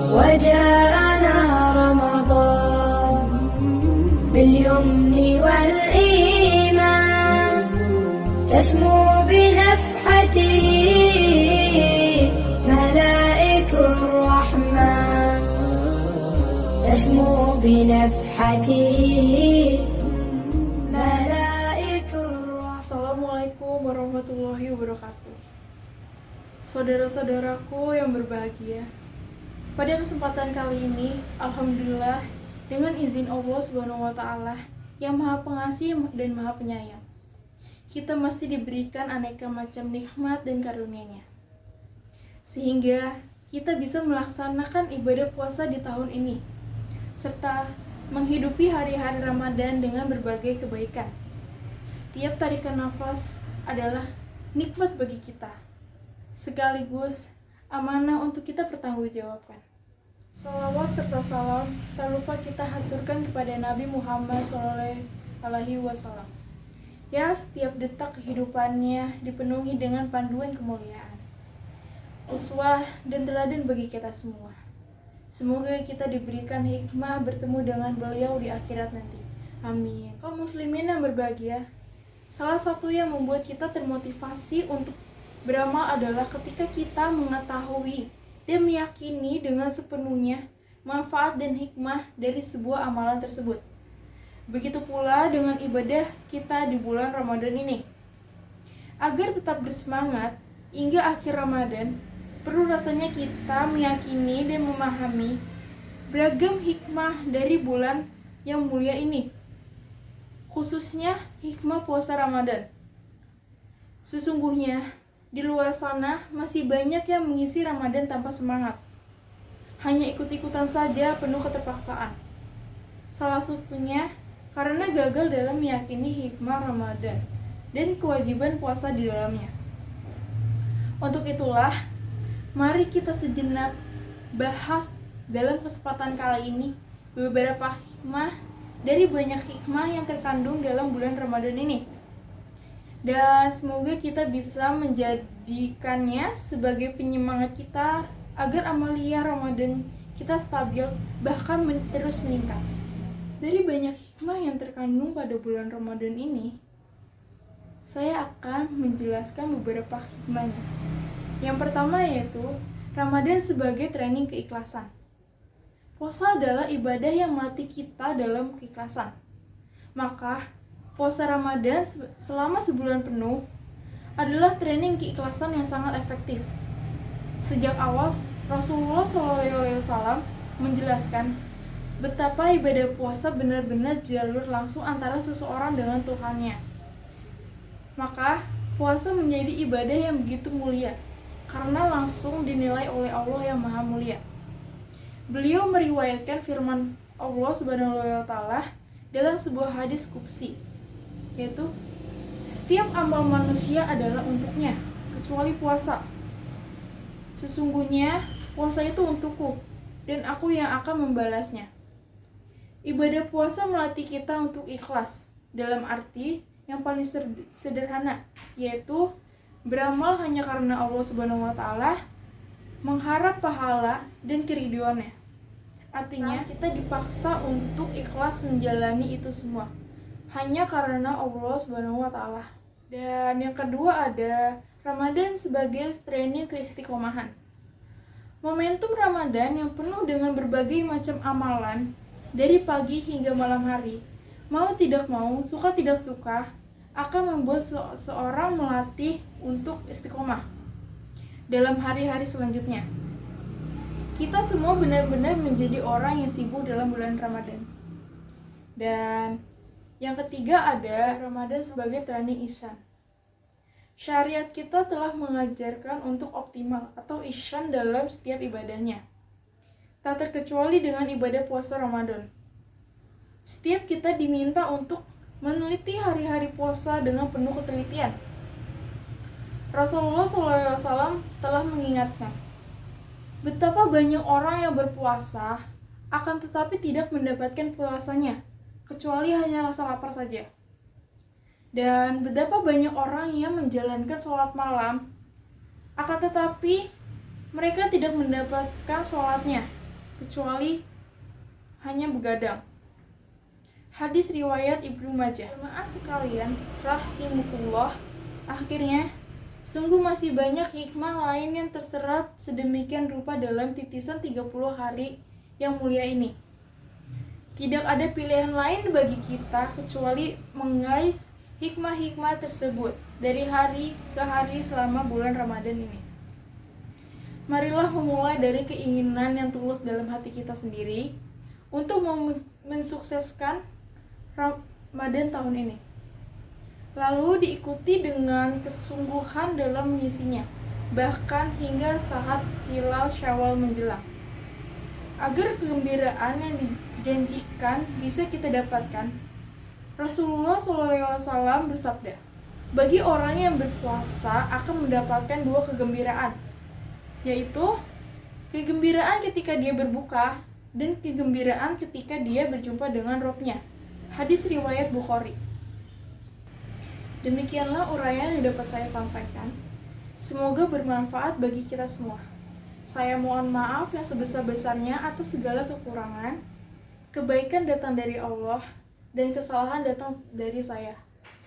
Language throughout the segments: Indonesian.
وجاءنا رمضان باليمن والإيمان تسمو بنفحته ملائك الرحمن تسمو بنفحته ملائك الرحمن. Assalamualaikum warahmatullahi wabarakatuh. Saudara-saudaraku yang berbahagia, pada kesempatan kali ini, alhamdulillah, dengan izin Allah Subhanahu wa Ta'ala yang Maha Pengasih dan Maha Penyayang, kita masih diberikan aneka macam nikmat dan karunia-Nya, sehingga kita bisa melaksanakan ibadah puasa di tahun ini, serta menghidupi hari-hari Ramadan dengan berbagai kebaikan. Setiap tarikan nafas adalah nikmat bagi kita, sekaligus amanah untuk kita pertanggungjawabkan. Salawat serta salam tak lupa kita haturkan kepada Nabi Muhammad SAW. Ya, setiap detak kehidupannya dipenuhi dengan panduan kemuliaan, uswah dan teladan bagi kita semua. Semoga kita diberikan hikmah bertemu dengan beliau di akhirat nanti. Amin. Kaum muslimin yang berbahagia, salah satu yang membuat kita termotivasi untuk beramal adalah ketika kita mengetahui dan meyakini dengan sepenuhnya manfaat dan hikmah dari sebuah amalan tersebut. Begitu pula dengan ibadah kita di bulan Ramadan ini. Agar tetap bersemangat hingga akhir Ramadan, perlu rasanya kita meyakini dan memahami beragam hikmah dari bulan yang mulia ini, khususnya hikmah puasa Ramadan. Sesungguhnya di luar sana masih banyak yang mengisi Ramadan tanpa semangat, hanya ikut-ikutan saja penuh keterpaksaan. Salah satunya karena gagal dalam meyakini hikmah Ramadan dan kewajiban puasa di dalamnya. Untuk itulah, mari kita sejenak bahas dalam kesempatan kali ini beberapa hikmah dari banyak hikmah yang terkandung dalam bulan Ramadan ini. Dan semoga kita bisa menjadikannya sebagai penyemangat kita agar amalia Ramadan kita stabil, bahkan terus meningkat. Dari banyak hikmah yang terkandung pada bulan Ramadan ini, saya akan menjelaskan beberapa hikmahnya. Yang pertama yaitu Ramadan sebagai training keikhlasan. Puasa adalah ibadah yang melatih kita dalam keikhlasan. Maka puasa Ramadan selama sebulan penuh adalah training keikhlasan yang sangat efektif. Sejak awal, Rasulullah SAW menjelaskan betapa ibadah puasa benar-benar jalur langsung antara seseorang dengan Tuhannya. Maka, puasa menjadi ibadah yang begitu mulia, karena langsung dinilai oleh Allah yang Maha Mulia. Beliau meriwayatkan firman Allah Subhanahu wa Ta'ala dalam sebuah hadis qudsi, yaitu setiap amal manusia adalah untuknya kecuali puasa. Sesungguhnya puasa itu untukku dan aku yang akan membalasnya. Ibadah puasa melatih kita untuk ikhlas dalam arti yang paling sederhana, yaitu beramal hanya karena Allah Subhanahu wa Ta'ala, mengharap pahala dan keridhoannya. Artinya kita dipaksa untuk ikhlas menjalani itu semua hanya karena Allah Subhanahu wa Ta'ala. Dan yang kedua ada Ramadan sebagai training keistiqomahan. Momentum Ramadan yang penuh dengan berbagai macam amalan dari pagi hingga malam hari, mau tidak mau, suka tidak suka, akan membuat seorang melatih untuk istiqomah dalam hari-hari selanjutnya. Kita semua benar-benar menjadi orang yang sibuk dalam bulan Ramadan. Dan yang ketiga ada Ramadan sebagai training ihsan. Syariat kita telah mengajarkan untuk optimal atau ihsan dalam setiap ibadahnya, tak terkecuali dengan ibadah puasa Ramadan. Setiap kita diminta untuk meneliti hari-hari puasa dengan penuh ketelitian. Rasulullah SAW telah mengingatkan betapa banyak orang yang berpuasa akan tetapi tidak mendapatkan puasanya, kecuali hanya rasa lapar saja. Dan betapa banyak orang yang menjalankan sholat malam, akan tetapi mereka tidak mendapatkan sholatnya, kecuali hanya begadang. Hadis riwayat Ibnu Majah. Jemaah sekalian, rahimakumullah, akhirnya sungguh masih banyak hikmah lain yang terserat sedemikian rupa dalam titisan 30 hari yang mulia ini. Tidak ada pilihan lain bagi kita kecuali mengais hikmah-hikmah tersebut dari hari ke hari selama bulan Ramadan ini. Marilah memulai dari keinginan yang tulus dalam hati kita sendiri untuk mensukseskan Ramadan tahun ini. Lalu diikuti dengan kesungguhan dalam mengisinya, bahkan hingga saat hilal Syawal menjelang. Agar kegembiraan yang dijanjikan bisa kita dapatkan, Rasulullah SAW bersabda, bagi orang yang berpuasa akan mendapatkan 2 kegembiraan, yaitu kegembiraan ketika dia berbuka dan kegembiraan ketika dia berjumpa dengan Robnya. Hadis riwayat Bukhari. Demikianlah uraian yang dapat saya sampaikan. Semoga bermanfaat bagi kita semua. Saya mohon maaf yang sebesar-besarnya atas segala kekurangan. Kebaikan datang dari Allah dan kesalahan datang dari saya,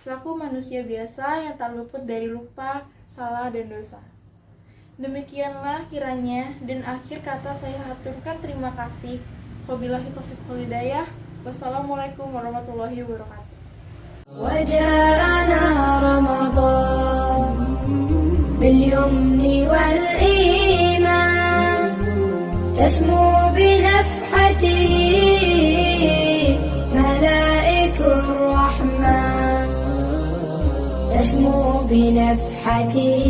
selaku manusia biasa yang tak luput dari lupa, salah, dan dosa. Demikianlah kiranya, dan akhir kata saya haturkan terima kasih. Wabillahi taufiq wal hidayah. Wassalamualaikum warahmatullahi wabarakatuh. وجاءنا رمضان باليمن والإيمان تسمو بنفحته ملائك الرحمن تسمو بنفحته